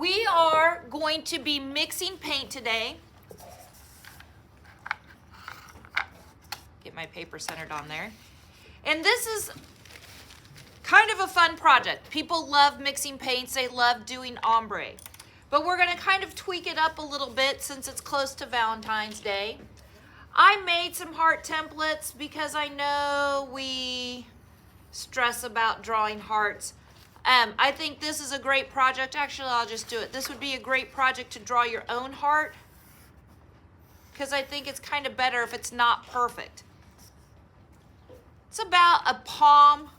We are going to be mixing paint today. Get my paper centered on there. And this is kind of a fun project. People love mixing paints. They love doing ombre. But we're going to kind of tweak it up a little bit since it's close to Valentine's Day. I made some heart templates because I know we stress about drawing hearts. I think this is a great project. Actually, I'll just do it. This would be a great project to draw your own heart because I think it's kind of better if it's not perfect. It's about a palm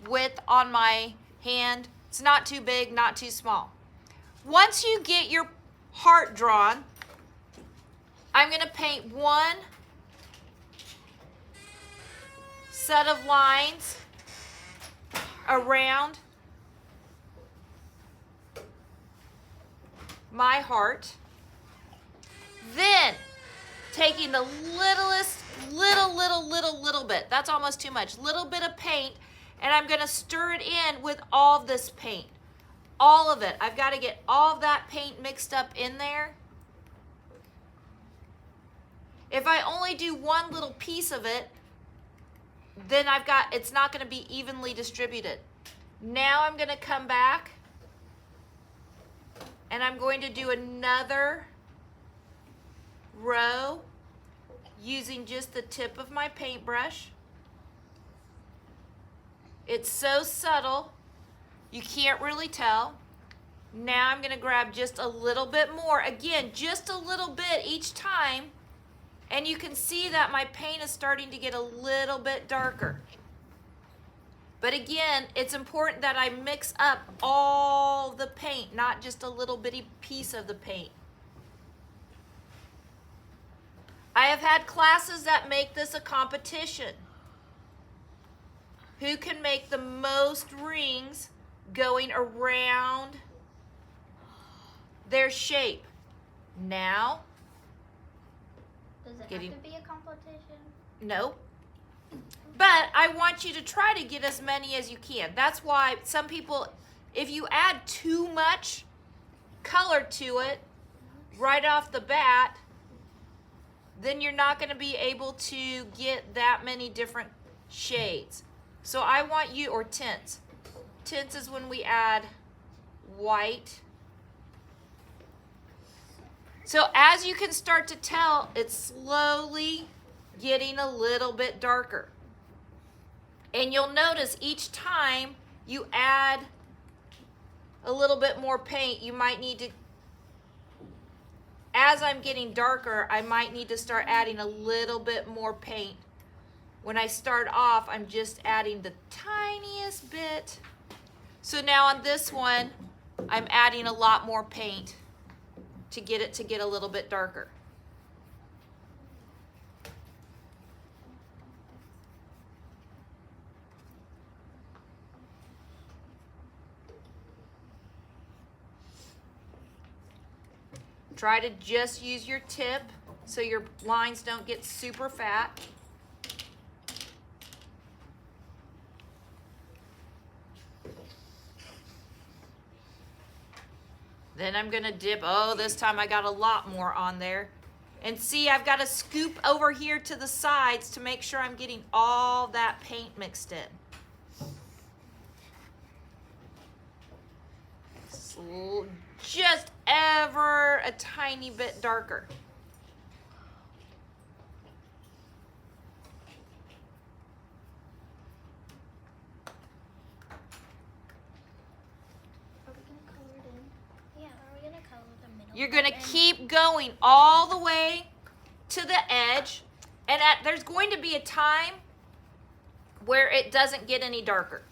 width on my hand. It's not too big, not too small. Once you get your heart drawn, I'm going to paint one set of lines around my heart. Then, taking the littlest, little bit, that's almost too much, little bit of paint, and I'm going to stir it in with all of this paint. All of it. I've got to get all of that paint mixed up in there. If I only do one little piece of it, then it's not going to be evenly distributed. Now I'm going to come back and I'm going to do another row using just the tip of my paintbrush. It's so subtle, you can't really tell. Now I'm going to grab just a little bit more. Again, just a little bit each time. And you can see that my paint is starting to get a little bit darker. But again, it's important that I mix up all the paint, not just a little bitty piece of the paint. I have had classes that make this a competition. Who can make the most rings going around their shape? Now, does it have to be a competition? No. But I want you to try to get as many as you can. That's why some people, if you add too much color to it right off the bat, then you're not going to be able to get that many different shades. So I want you, or tints. Tints is when we add white. So as you can start to tell, it's slowly getting a little bit darker. And you'll notice each time you add a little bit more paint, you might need to, as I'm getting darker, I might need to start adding a little bit more paint. When I start off, I'm just adding the tiniest bit. So now on this one, I'm adding a lot more paint to get it to get a little bit darker. Try to just use your tip so your lines don't get super fat. Then I'm going to dip, oh, this time I got a lot more on there. And see, I've got to scoop over here to the sides to make sure I'm getting all that paint mixed in. Just ever a tiny bit darker. You're going to keep going all the way to the edge. And there's going to be a time where it doesn't get any darker.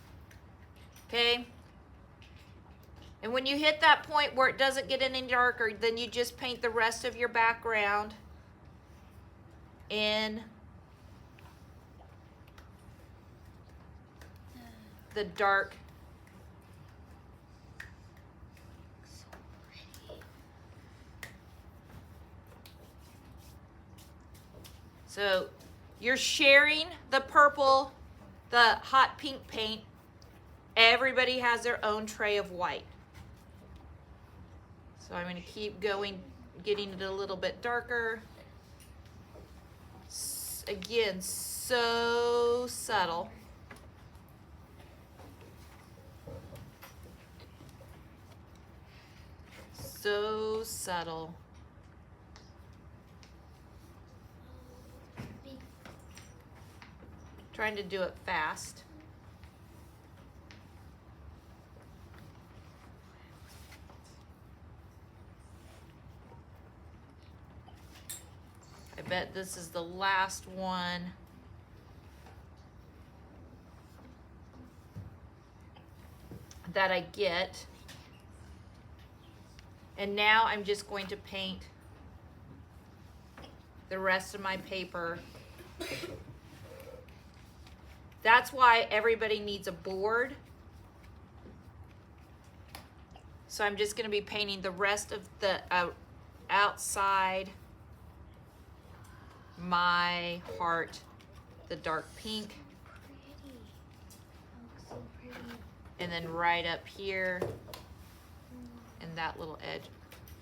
Okay? And when you hit that point where it doesn't get any darker, then you just paint the rest of your background in the dark. So you're sharing the purple, the hot pink paint. Everybody has their own tray of white. So I'm going to keep going, getting it a little bit darker. Again, so subtle. So subtle. Trying to do it fast. I bet this is the last one. That I get. And now I'm just going to paint the rest of my paper. That's why everybody needs a board. So I'm just going to be painting the rest of the outside my heart, the dark pink. And then right up here and that little edge.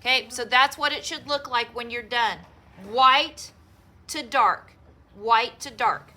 Okay, so that's what it should look like when you're done. White to dark, white to dark.